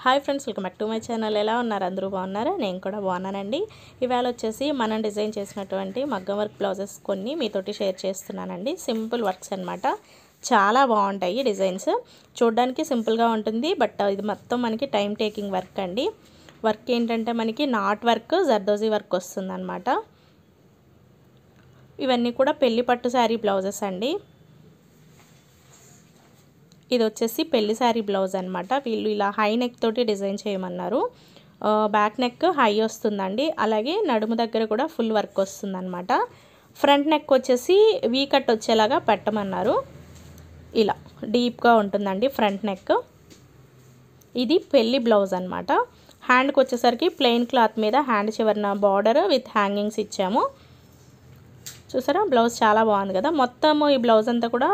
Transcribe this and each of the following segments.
Hi friends, welcome back to my channel. ఎలా ఉన్నారు? అందరూ బాగున్నారా? నేను కూడా బాగున్నానండి. ఇవాళ వచ్చేసి మనం డిజైన్ చేసినటువంటి మగ్గం వర్క్ బ్లౌజెస్ కొన్ని మీతోటి షేర్ చేస్తున్నానండి. సింపుల్ వర్క్స్ అన్నమాట. చాలా బాగుంటాయి డిజైన్స్. చూడడానికి సింపుల్గా ఉంటుంది, బట్ ఇది మొత్తం మనకి టైం టేకింగ్ వర్క్ అండి. వర్క్ ఏంటంటే మనకి నాట్ వర్క్, జర్దోజీ వర్క్ వస్తుందన్నమాట. ఇవన్నీ కూడా పెళ్లి పట్టు శారీ బ్లౌజెస్ అండి. ఇది వచ్చేసి పెళ్లి శారీ బ్లౌజ్ అనమాట. వీళ్ళు ఇలా హై నెక్ తోటి డిజైన్ చేయమన్నారు. బ్యాక్ నెక్ హై వస్తుందండి, అలాగే నడుము దగ్గర కూడా ఫుల్ వర్క్ వస్తుందన్నమాట. ఫ్రంట్ నెక్ వచ్చేసి వీ కట్ వచ్చేలాగా పెట్టమన్నారు. ఇలా డీప్గా ఉంటుందండి ఫ్రంట్ నెక్. ఇది పెళ్లి బ్లౌజ్ అనమాట. హ్యాండ్కి వచ్చేసరికి ప్లెయిన్ క్లాత్ మీద హ్యాండ్ చివరన బార్డర్ విత్ హ్యాంగింగ్స్ ఇచ్చాము. చూసారా, బ్లౌజ్ చాలా బాగుంది కదా. మొత్తము ఈ బ్లౌజ్ అంతా కూడా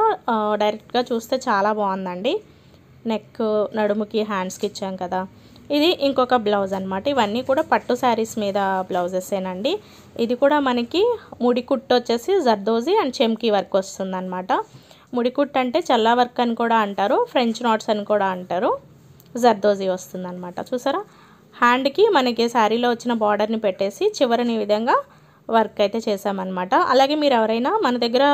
డైరెక్ట్గా చూస్తే చాలా బాగుందండి. నెక్, నడుముకి, హ్యాండ్స్కి ఇచ్చాం కదా. ఇది ఇంకొక బ్లౌజ్ అనమాట. ఇవన్నీ కూడా పట్టు శారీస్ మీద బ్లౌజెసేనండి. ఇది కూడా మనకి ముడికుట్టు వచ్చేసి జర్దోజీ అండ్ చెమ్కీ వర్క్ వస్తుందన్నమాట. ముడికుట్టు అంటే చల్లా వర్క్ అని కూడా అంటారు, ఫ్రెంచ్ నాట్స్ అని కూడా అంటారు. జర్దోజీ వస్తుందన్నమాట. చూసారా, హ్యాండ్కి మనకి శారీలో వచ్చిన బార్డర్ని పెట్టేసి చివరని ఈ విధంగా వర్క్ అయితే చేసామన్నమాట. అలాగే మీరు ఎవరైనా మన దగ్గర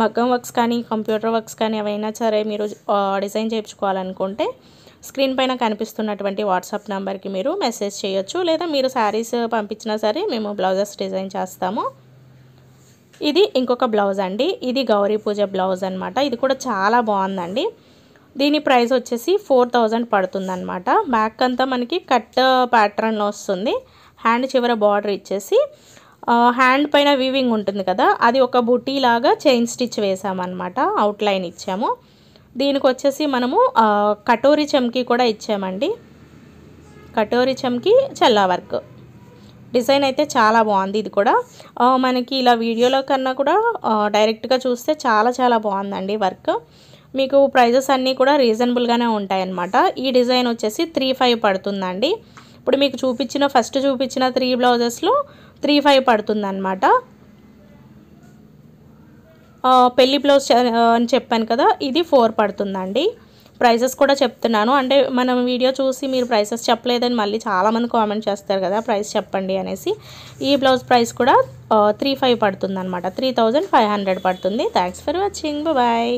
మగ్గం వర్క్స్ కానీ కంప్యూటర్ వర్క్స్ కానీ ఏవైనా సరే మీరు డిజైన్ చేయించుకోవాలనుకుంటే స్క్రీన్ పైన కనిపిస్తున్నటువంటి వాట్సాప్ నెంబర్కి మీరు మెసేజ్ చేయొచ్చు, లేదా మీరు శారీస్ పంపించినా సరే మేము బ్లౌజెస్ డిజైన్ చేస్తాము. ఇది ఇంకొక బ్లౌజ్ అండి. ఇది గౌరీ పూజ బ్లౌజ్ అనమాట. ఇది కూడా చాలా బాగుందండి. దీని ప్రైస్ వచ్చేసి 4000 పడుతుందన్నమాట. బ్యాక్ అంతా మనకి కట్ ప్యాటర్న్లో వస్తుంది. హ్యాండ్ చివర బార్డర్ ఇచ్చేసి హ్యాండ్ పైన వీవింగ్ ఉంటుంది కదా, అది ఒక బుటీ లాగా చైన్ స్టిచ్ వేసామన్నమాట. అవుట్లైన్ ఇచ్చాము. దీనికి వచ్చేసి మనము కటోరీ చమ్కీ కూడా ఇచ్చామండి. కటోరీ చమ్కీ చల్లా వర్క్ డిజైన్ అయితే చాలా బాగుంది. ఇది కూడా మనకి ఇలా వీడియోలో కన్నా కూడా డైరెక్ట్గా చూస్తే చాలా చాలా బాగుందండి వర్క్. మీకు ప్రైజెస్ అన్నీ కూడా రీజనబుల్గానే ఉంటాయన్నమాట. ఈ డిజైన్ వచ్చేసి 3500 పడుతుందండి. ఇప్పుడు మీకు ఫస్ట్ చూపించిన 3 బ్లౌజెస్లో 3500 పడుతుందన్నమాట. పెళ్లి బ్లౌజ్ అని చెప్పాను కదా, ఇది 4 పడుతుందండి. ప్రైజెస్ కూడా చెప్తున్నాను, అంటే మనం వీడియో చూసి మీరు ప్రైసెస్ చెప్పలేదని మళ్ళీ చాలామంది కామెంట్ చేస్తారు కదా ప్రైస్ చెప్పండి అనేసి. ఈ బ్లౌజ్ ప్రైస్ కూడా 3500 పడుతుందన్నమాట. 3500 పడుతుంది. Thanks for watching. బాయ్.